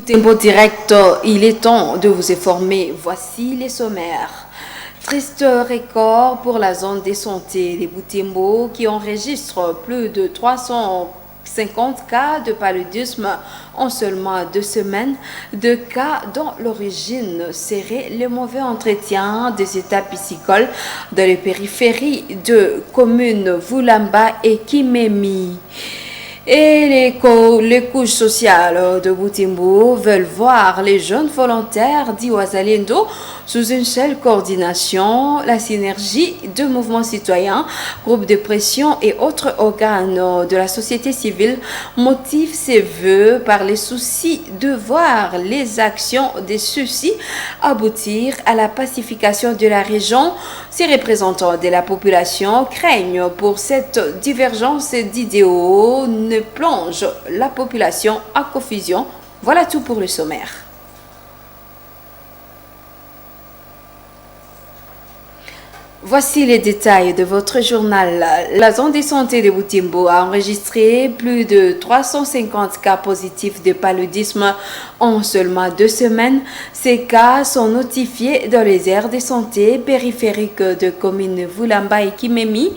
Boutembo Direct, il est temps de vous informer. Voici les sommaires. Triste record pour la zone de santé des Boutembo qui enregistre plus de 350 cas de paludisme en seulement 2 semaines. 2 cas dont l'origine serait le mauvais entretien des états piscicoles dans les périphéries de communes Vulamba et Kimemi. Et les couches sociales de Boutembo veulent voir les jeunes volontaires d'Iwazalendo sous une seule coordination. La synergie de mouvements citoyens, groupes de pression et autres organes de la société civile motive ses voeux par les soucis de voir les actions de ceux-ci aboutir à la pacification de la région. Ces représentants de la population craignent pour cette divergence d'idéaux ne plonge la population à confusion. Voilà tout pour le sommaire. Voici les détails de votre journal. La zone de santé de Boutembo a enregistré plus de 350 cas positifs de paludisme en seulement 2 semaines. Ces cas sont notifiés dans les aires de santé périphériques de communes Vulamba et Kimemi.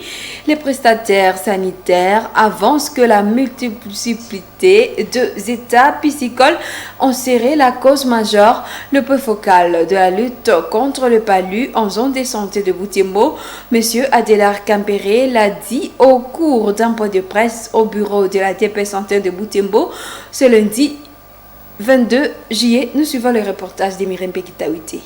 Les prestataires sanitaires avancent que la multiplicité d'états piscicoles en serait la cause majeure. Le point focal de la lutte contre le palu en zone de santé de Boutembo, Monsieur Adélard Campéré l'a dit au cours d'un point de presse au bureau de la DP Santé de Boutembo ce lundi 22 juillet. Nous suivons le reportage de Myriam Pekitaouité.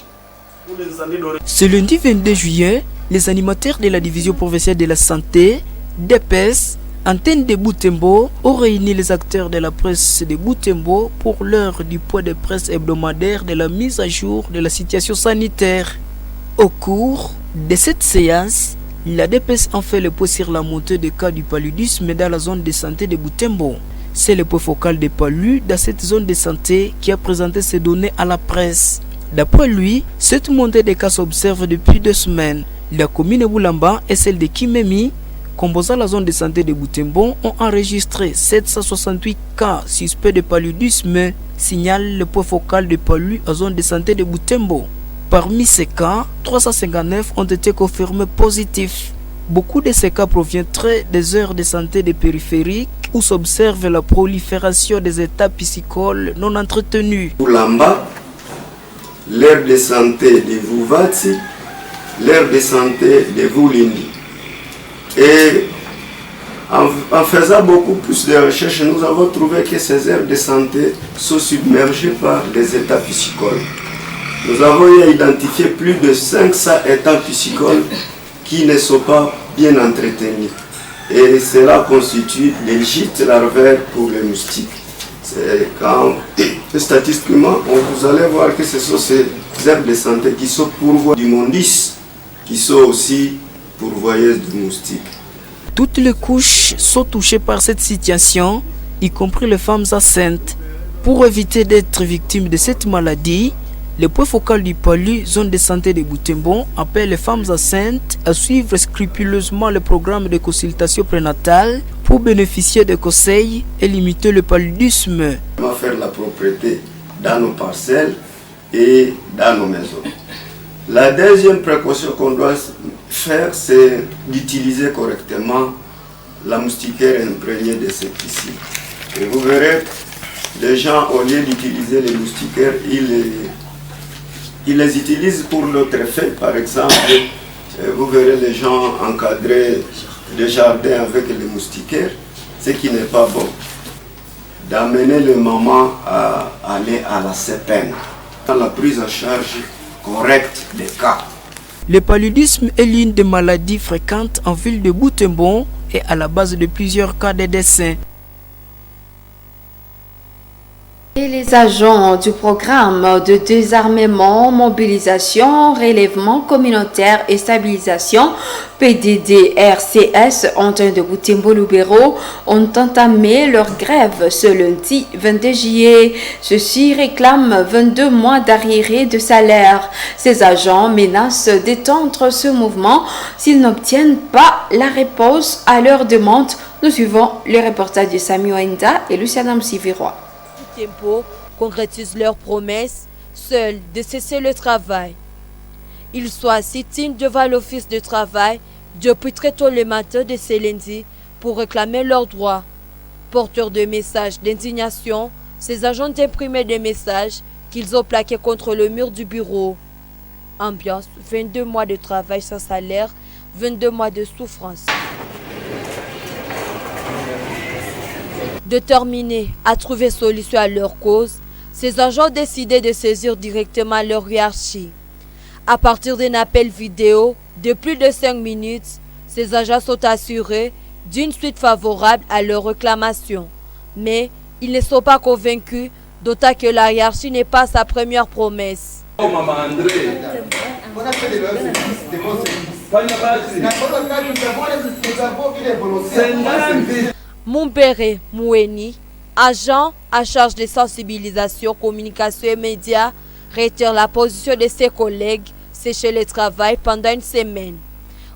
Ce lundi 22 juillet, les animateurs de la division provinciale de la santé, DPS, Antenne de Boutembo, ont réuni les acteurs de la presse de Boutembo pour l'heure du point de presse hebdomadaire de la mise à jour de la situation sanitaire. Au cours de cette séance, la DPS a fait le point sur la montée des cas du paludisme dans la zone de santé de Boutembo. C'est le point focal des palus dans cette zone de santé qui a présenté ces données à la presse. D'après lui, cette montée des cas s'observe depuis 2 semaines. La commune Vulamba et celle de Kimemi, composant la zone de santé de Boutembo, ont enregistré 768 cas suspects de paludisme, signale le point focal des palus à zone de santé de Boutembo. Parmi ces cas, 359 ont été confirmés positifs. Beaucoup de ces cas proviendraient des aires de santé des périphériques où s'observe la prolifération des états piscicoles non entretenus. Vulamba, l'aire de santé de Vuvatsi, l'aire de santé de Vulindi. Et en faisant beaucoup plus de recherches, nous avons trouvé que ces aires de santé sont submergées par des états piscicoles. Nous avons identifié plus de 500 états piscicoles qui ne sont pas bien entretenus. Et cela constitue des gîtes larvaires pour les moustiques. C'est quand, statistiquement, vous allez voir que ce sont ces aires de santé qui sont pourvoyeuses d'immondices, qui sont aussi pourvoyeuses de moustiques. Toutes les couches sont touchées par cette situation, y compris les femmes enceintes. Pour éviter d'être victimes de cette maladie, le point focal du palu, zone de santé de Boutembo, appelle les femmes enceintes à suivre scrupuleusement le programme de consultation prénatale pour bénéficier de conseils et limiter le paludisme. On va faire la propreté dans nos parcelles et dans nos maisons. La deuxième précaution qu'on doit faire, c'est d'utiliser correctement la moustiquaire imprégnée d'insecticides. Et vous verrez, les gens, au lieu d'utiliser les moustiquaires, ils les utilisent pour l'autre effet. Par exemple, vous verrez les gens encadrer des jardins avec les moustiquaires, ce qui n'est pas bon. D'amener les mamans à aller à la CPN, dans la prise en charge correcte des cas. Le paludisme est l'une des maladies fréquentes en ville de Boutembo et à la base de plusieurs cas de décès. Et les agents du programme de désarmement, mobilisation, relèvement communautaire et stabilisation PDD-RCS Antenne de Boutembo-Loubero ont entamé leur grève ce lundi 22 juillet. Ceux-ci réclament 22 mois d'arriérés de salaire. Ces agents menacent d'étendre ce mouvement s'ils n'obtiennent pas la réponse à leurs demandes. Nous suivons le reportage de Sami Oenda et Luciana Msiviroa. Tempo, concrétisent leurs promesses, seuls de cesser le travail. Ils sont sit-in devant l'office de travail depuis très tôt le matin de ce lundi pour réclamer leurs droits. Porteurs de messages d'indignation, ces agents imprimaient des messages qu'ils ont plaqués contre le mur du bureau. Ambiance, 22 mois de travail sans salaire, 22 mois de souffrance. Déterminés à trouver solution à leur cause, ces agents ont décidé de saisir directement leur hiérarchie. À partir d'un appel vidéo de plus de 5 minutes, ces agents sont assurés d'une suite favorable à leurs réclamations. Mais ils ne sont pas convaincus, d'autant que la hiérarchie n'est pas sa première promesse. Mumbere Moueni, agent en charge de sensibilisation, communication et médias, retire la position de ses collègues sécher le travail pendant une semaine.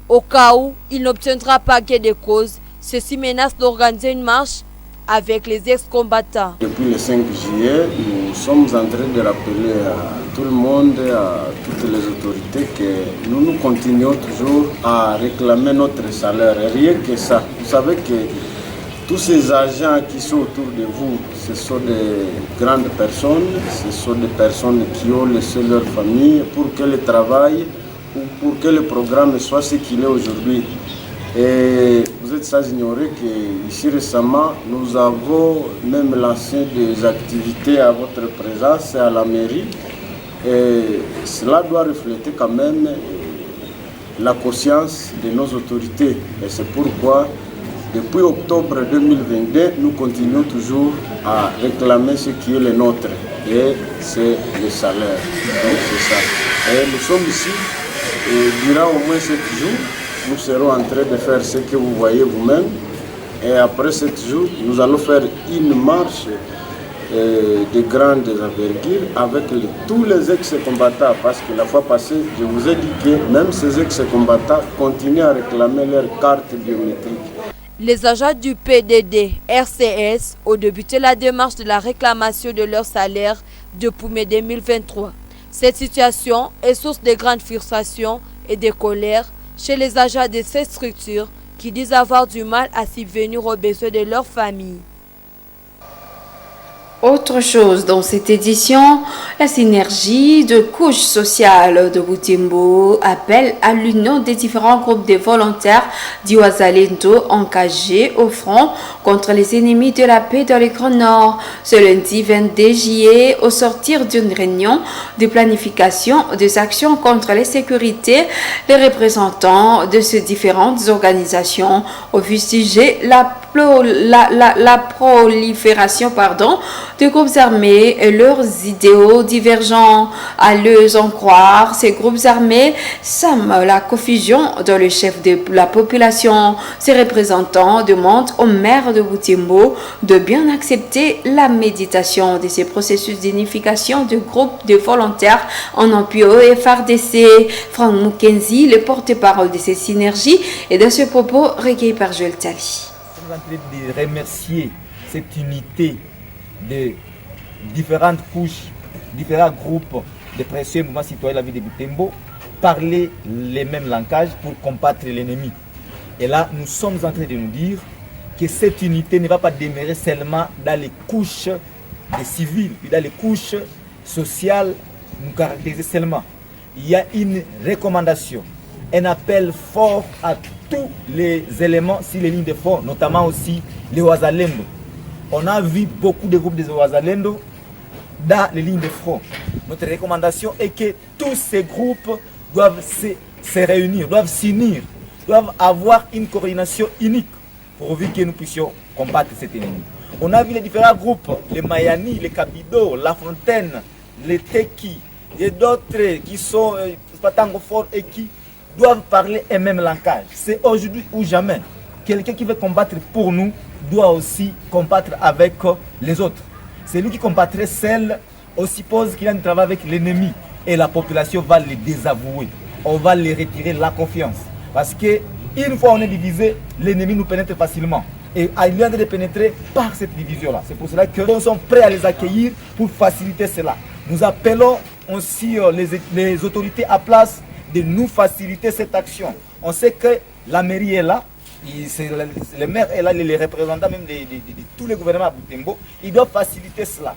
Au cas où il n'obtiendra pas gain de cause, ceci menace d'organiser une marche avec les ex-combattants. Depuis le 5 juillet, nous sommes en train de rappeler à tout le monde, à toutes les autorités, que nous continuons toujours à réclamer notre salaire. Et rien que ça. Vous savez que tous ces agents qui sont autour de vous, ce sont des grandes personnes, ce sont des personnes qui ont laissé leur famille pour que le travail ou pour que le programme soit ce qu'il est aujourd'hui. Et vous êtes sans ignorer qu'ici récemment, nous avons même lancé des activités à votre présence à la mairie. Et cela doit refléter quand même la conscience de nos autorités. Et c'est pourquoi, depuis octobre 2022, nous continuons toujours à réclamer ce qui est le nôtre. Et c'est le salaire. Donc c'est ça. Et nous sommes ici, et durant au moins 7 jours, nous serons en train de faire ce que vous voyez vous-même. Et après 7 jours, nous allons faire une marche de grandes envergures avec tous les ex-combattants. Parce que la fois passée, je vous ai dit que même ces ex-combattants continuent à réclamer leur carte biométrique. Les agents du PDD RCS ont débuté la démarche de la réclamation de leur salaire depuis mai 2023. Cette situation est source de grandes frustrations et de colère chez les agents de ces structures qui disent avoir du mal à subvenir aux besoins de leur famille. Autre chose dans cette édition, la synergie de couches sociales de Butembo appelle à l'union des différents groupes de volontaires d'Iwazalendo engagés au front contre les ennemis de la paix dans le Grand Nord. Ce lundi 22 juillet, au sortir d'une réunion de planification des actions contre les sécurités, les représentants de ces différentes organisations ont fustigé la prolifération de groupes armés et leurs idéaux divergents. À les en croire, ces groupes armés sèment la confusion dans le chef de la population. Ces représentants demandent au maire de Butembo de bien accepter la méditation de ces processus d'unification de groupes de volontaires en appui au FRDC. Franck Mukenzi, le porte-parole de ces synergies, est dans ce propos recueilli par Joël Tali. En train de remercier cette unité de différentes couches, différents groupes de pression mouvement citoyen de la ville de Butembo, parler les mêmes langages pour combattre l'ennemi. Et là, nous sommes en train de nous dire que cette unité ne va pas demeurer seulement dans les couches des civils, dans les couches sociales, nous caractériser seulement. Il y a une recommandation, un appel fort à tous les éléments sur les lignes de front, notamment aussi les Wazalendo. On a vu beaucoup de groupes de Wazalendo dans les lignes de front. Notre recommandation est que tous ces groupes doivent se réunir, doivent s'unir, doivent avoir une coordination unique pourvu que nous puissions combattre cet ennemi. On a vu les différents groupes, les Mayani, les Kabido, La Fontaine, les Teki et d'autres qui sont pas tant forts et qui doivent parler un même langage. C'est aujourd'hui ou jamais. Quelqu'un qui veut combattre pour nous doit aussi combattre avec les autres. Celui qui combattrait seul, on suppose qu'il a un travail avec l'ennemi et la population va les désavouer. On va les retirer la confiance. Parce que une fois on est divisé, l'ennemi nous pénètre facilement. Et il est en train de pénétrer par cette division-là. C'est pour cela que nous sommes prêts à les accueillir pour faciliter cela. Nous appelons aussi les autorités à place de nous faciliter cette action. On sait que la mairie est là, le maire est là, les représentants même de tous les gouvernements à Butembo, ils doivent faciliter cela.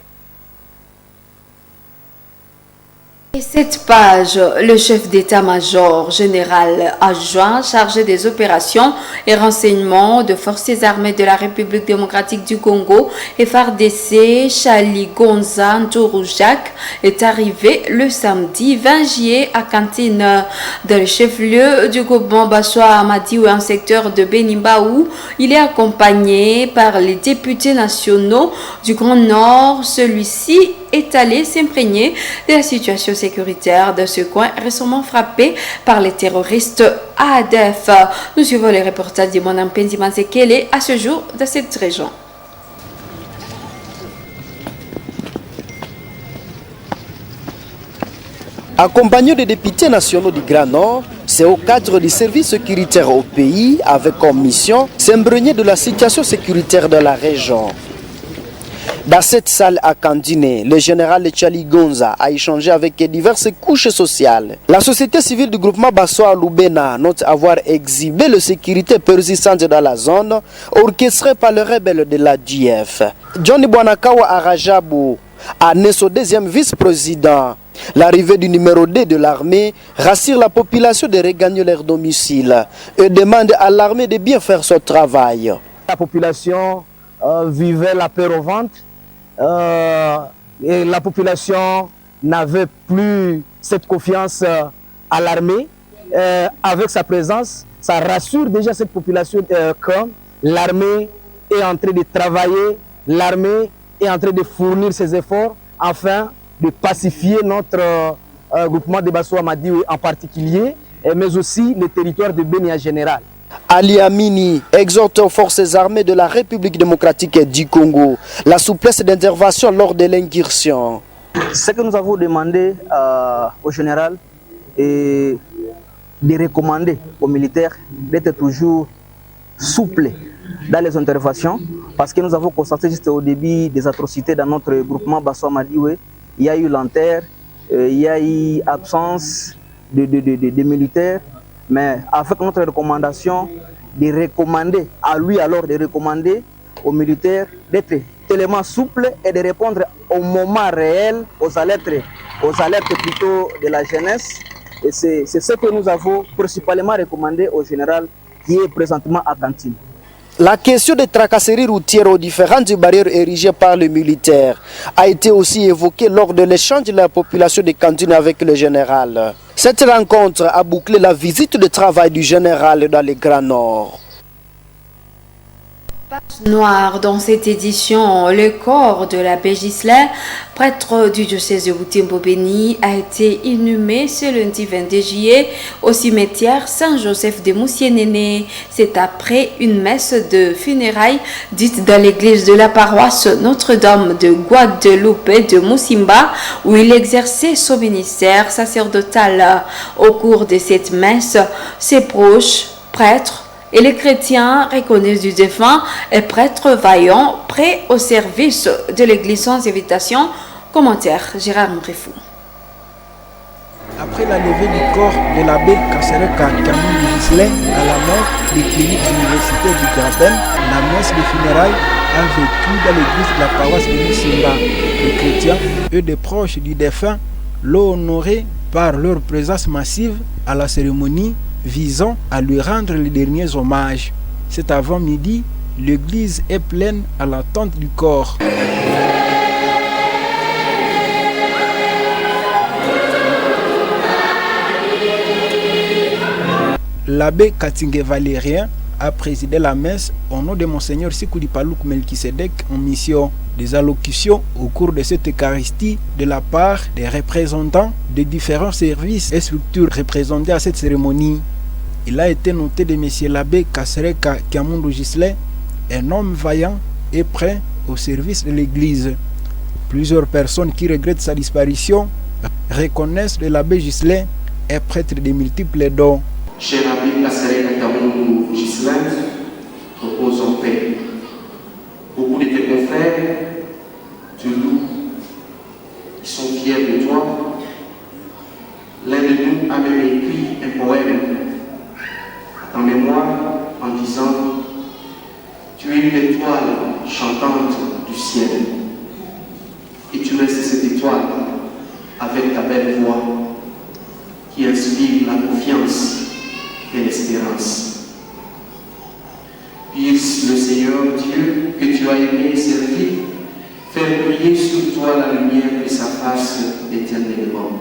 Et cette page, le chef d'état-major général adjoint chargé des opérations et renseignements de forces armées de la République démocratique du Congo, FARDC, Chali Gonza Ndouroujak, est arrivé le samedi 20 juillet à Kantine, dans le chef-lieu du groupement Bassoa Amadi ou un secteur de Benimbaou. Il est accompagné par les députés nationaux du Grand Nord. Celui-ci est allé s'imprégner de la situation sécuritaire de ce coin récemment frappé par les terroristes ADF. Nous suivons les reportages de Mon Ampendi Manzekele à ce jour dans cette région. Accompagné des députés nationaux du Grand Nord, c'est au cadre du service sécuritaire au pays avec comme mission s'imprégner de la situation sécuritaire de la région. Dans cette salle à Kandine, le général Chali Gonza a échangé avec diverses couches sociales. La société civile du groupement Bassoa Lubena note avoir exhibé la sécurité persistante dans la zone, orchestrée par le rebelle de l'ADF. Johnny Bwanakawa Arajabu a né son deuxième vice-président. L'arrivée du numéro 2 de l'armée rassure la population de regagner leur domicile et demande à l'armée de bien faire son travail. La population vivait la peur au ventre et la population n'avait plus cette confiance à l'armée. Avec sa présence, ça rassure déjà cette population que l'armée est en train de travailler, l'armée est en train de fournir ses efforts afin de pacifier notre groupement de Bassoa Amadi en particulier, mais aussi le territoire de Beni en général. Ali Amini exhorte aux forces armées de la République démocratique du Congo la souplesse d'intervention lors de l'incursion. Ce que nous avons demandé au général est de recommander aux militaires d'être toujours souples dans les interventions, parce que nous avons constaté juste au début des atrocités dans notre groupement Bassoa Amadi. Il y a eu lenteur, il y a eu absence de militaires. Mais avec notre recommandation, de recommander à lui alors de recommander aux militaires d'être tellement souples et de répondre au moment réel aux alertes plutôt de la jeunesse. Et c'est ce que nous avons principalement recommandé au général qui est présentement à Kantine. La question des tracasseries routières aux différentes barrières érigées par les militaires a été aussi évoquée lors de l'échange de la population de Kantine avec le général. Cette rencontre a bouclé la visite de travail du général dans le Grand Nord. Noir dans cette édition, le corps de l'abbé Ghislain, prêtre du diocèse de Butembo-Beni, a été inhumé ce lundi 22 juillet au cimetière Saint-Joseph de Moussienene. C'est après une messe de funérailles dite dans l'église de la paroisse Notre-Dame de Guadeloupe de Moussimba, où il exerçait son ministère sacerdotal. Au cours de cette messe, ses proches, prêtres, et les chrétiens reconnaissent du défunt et prêtre vaillant, prêt au service de l'église sans invitation. Commentaire Gérard Mbrefou. Après la levée du corps de l'abbé Kasereka Kamou Ghislain à la mort des cliniques universitaires du Graben, la messe de funérailles a vécu dans l'église de la paroisse de Moussimba. Les chrétiens, eux des proches du défunt, l'ont honoré par leur présence massive à la cérémonie visant à lui rendre les derniers hommages. Cet avant-midi, l'église est pleine à l'attente du corps. L'abbé Katinge Valérien a présidé la messe au nom de Monseigneur Sikoudi Palouk Melchisedek en mission. Des allocutions au cours de cette Eucharistie de la part des représentants des différents services et structures représentées à cette cérémonie. Il a été noté de M. l'abbé Kasereka Kamou Ghislain, un homme vaillant et prêt au service de l'Église. Plusieurs personnes qui regrettent sa disparition reconnaissent que l'abbé Ghislain est prêtre de multiples dons. Cher abbé Kasereka Kamou Ghislain, repose en paix. Beaucoup de tes confrères te louent disant: tu es une étoile chantante du ciel, et tu restes cette étoile avec ta belle voix qui inspire la confiance et l'espérance. Puisse le Seigneur Dieu que tu as aimé servir faire briller sur toi la lumière de sa face éternellement.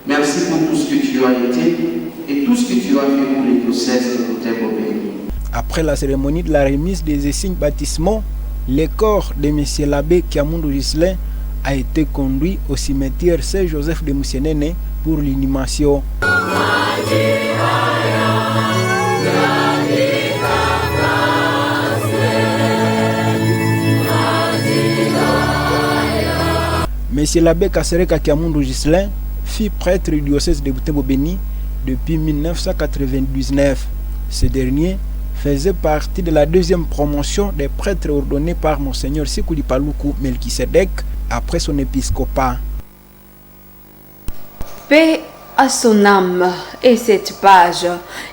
Merci pour tout ce que tu as été et tout ce que tu as fait pour les diocèses de Butembo-Beni. Après la cérémonie de la remise des insignes baptismaux, le corps de M. l'abbé Kiamundu Ghislain a été conduit au cimetière Saint-Joseph de Moussenene pour l'inhumation. M. l'abbé Kasereka Kiamundu Ghislain fut prêtre du diocèse de Butembo-Beni depuis 1999. Ce dernier faisait partie de la deuxième promotion des prêtres ordonnés par Monseigneur Sikuli Paluku Melchisedek après son épiscopat. Paix à son âme. Et cette page,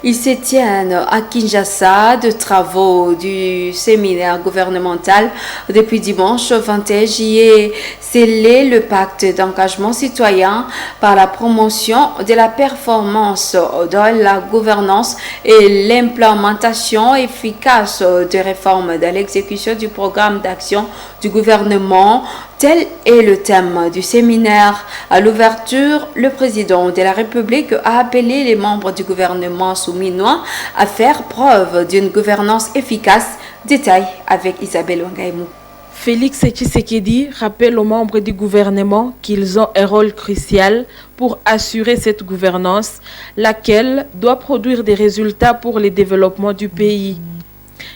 ils se tiennent à Kinshasa de travaux du séminaire gouvernemental depuis dimanche 21 juillet. Scellé le pacte d'engagement citoyen par la promotion de la performance dans la gouvernance et l'implémentation efficace des réformes dans l'exécution du programme d'action du gouvernement. Tel est le thème du séminaire. À l'ouverture, le président de la République a appelé les membres du gouvernement souminois à faire preuve d'une gouvernance efficace. Détail avec Isabelle Wangaimou. Félix Tshisekedi rappelle aux membres du gouvernement qu'ils ont un rôle crucial pour assurer cette gouvernance, laquelle doit produire des résultats pour le développement du pays.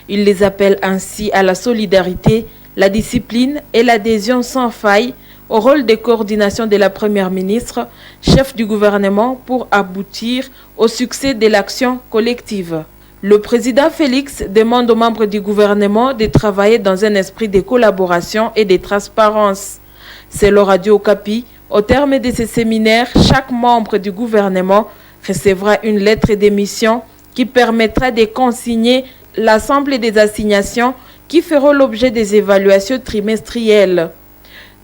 Il les appelle ainsi à la solidarité, la discipline et l'adhésion sans faille au rôle de coordination de la Première ministre, chef du gouvernement, pour aboutir au succès de l'action collective. Le président Félix demande aux membres du gouvernement de travailler dans un esprit de collaboration et de transparence. Selon Radio Okapi, au terme de ce séminaire, chaque membre du gouvernement recevra une lettre d'émission qui permettra de consigner l'ensemble des assignations qui feront l'objet des évaluations trimestrielles.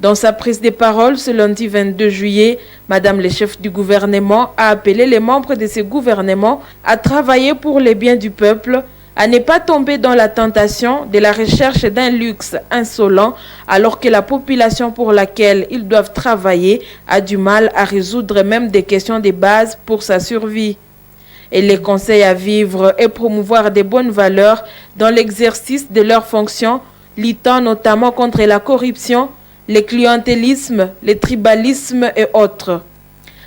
Dans sa prise de parole ce lundi 22 juillet, Madame le chef du gouvernement a appelé les membres de ce gouvernement à travailler pour le bien du peuple, à ne pas tomber dans la tentation de la recherche d'un luxe insolent alors que la population pour laquelle ils doivent travailler a du mal à résoudre même des questions de base pour sa survie. Et les conseille à vivre et promouvoir des bonnes valeurs dans l'exercice de leurs fonctions, luttant notamment contre la corruption, le clientélisme, le tribalisme et autres.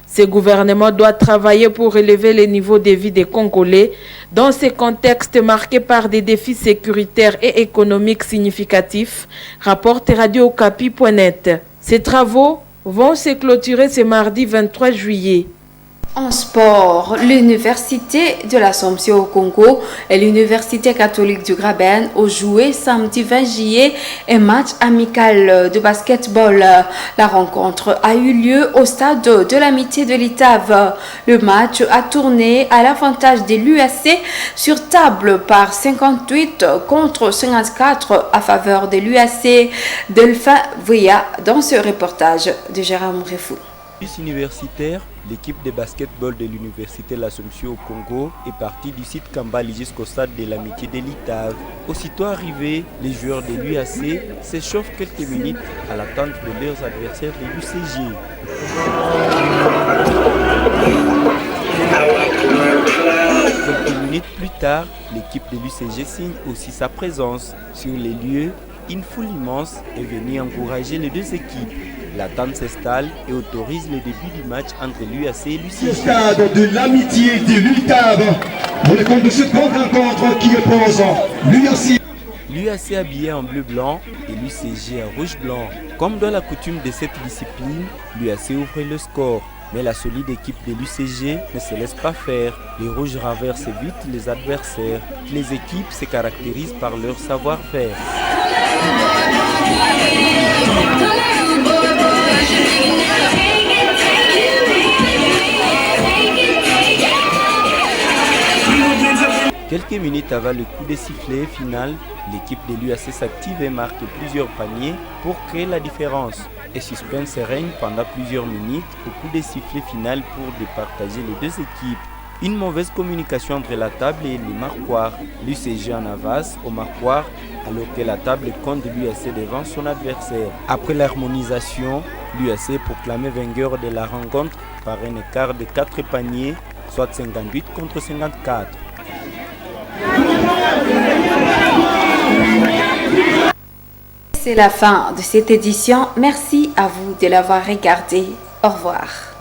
Ce gouvernement doit travailler pour élever le niveau de vie des Congolais dans ce contexte marqué par des défis sécuritaires et économiques significatifs, rapporte Radio-Okapi.net. Ces travaux vont se clôturer ce mardi 23 juillet. En sport, l'Université de l'Assomption au Congo et l'Université catholique du Graben ont joué samedi 20 juillet un match amical de basketball. La rencontre a eu lieu au stade de l'Amitié de l'Itave. Le match a tourné à l'avantage de l'UAC sur table par 58 contre 54 à faveur de l'UAC. Delphin Vouya dans ce reportage de Jérôme Refou. Universitaire, l'équipe de basketball de l'Université de l'Assomption au Congo est partie du site Kambali jusqu'au stade de l'Amitié de l'Itave. Aussitôt arrivés, les joueurs de l'UAC s'échauffent quelques minutes à l'attente de leurs adversaires de l'UCG. Quelques minutes plus tard, l'équipe de l'UCG signe aussi sa présence. Sur les lieux, une foule immense est venue encourager les deux équipes. L'attente s'installe et autorise le début du match entre l'UAC et l'UCG. Stade de l'Amitié de l'Itave pour le compte de cette grande rencontre qui oppose l'UAC. L'UAC habillé en bleu-blanc et l'UCG en rouge-blanc. Comme dans la coutume de cette discipline, l'UAC ouvre le score. Mais la solide équipe de l'UCG ne se laisse pas faire. Les rouges renversent vite les adversaires. Les équipes se caractérisent par leur savoir-faire. Quelques minutes avant le coup de sifflet final, l'équipe de l'UAC s'active et marque plusieurs paniers pour créer la différence. Et suspense règne pendant plusieurs minutes au coup de sifflet final pour départager les deux équipes. Une mauvaise communication entre la table et les marquoirs. L'UCG en avance au marquoir alors que la table compte l'UAC devant son adversaire. Après l'harmonisation, l'UAC est proclamé vainqueur de la rencontre par un écart de 4 paniers, soit 58 contre 54. C'est la fin de cette édition. Merci à vous de l'avoir regardé. Au revoir.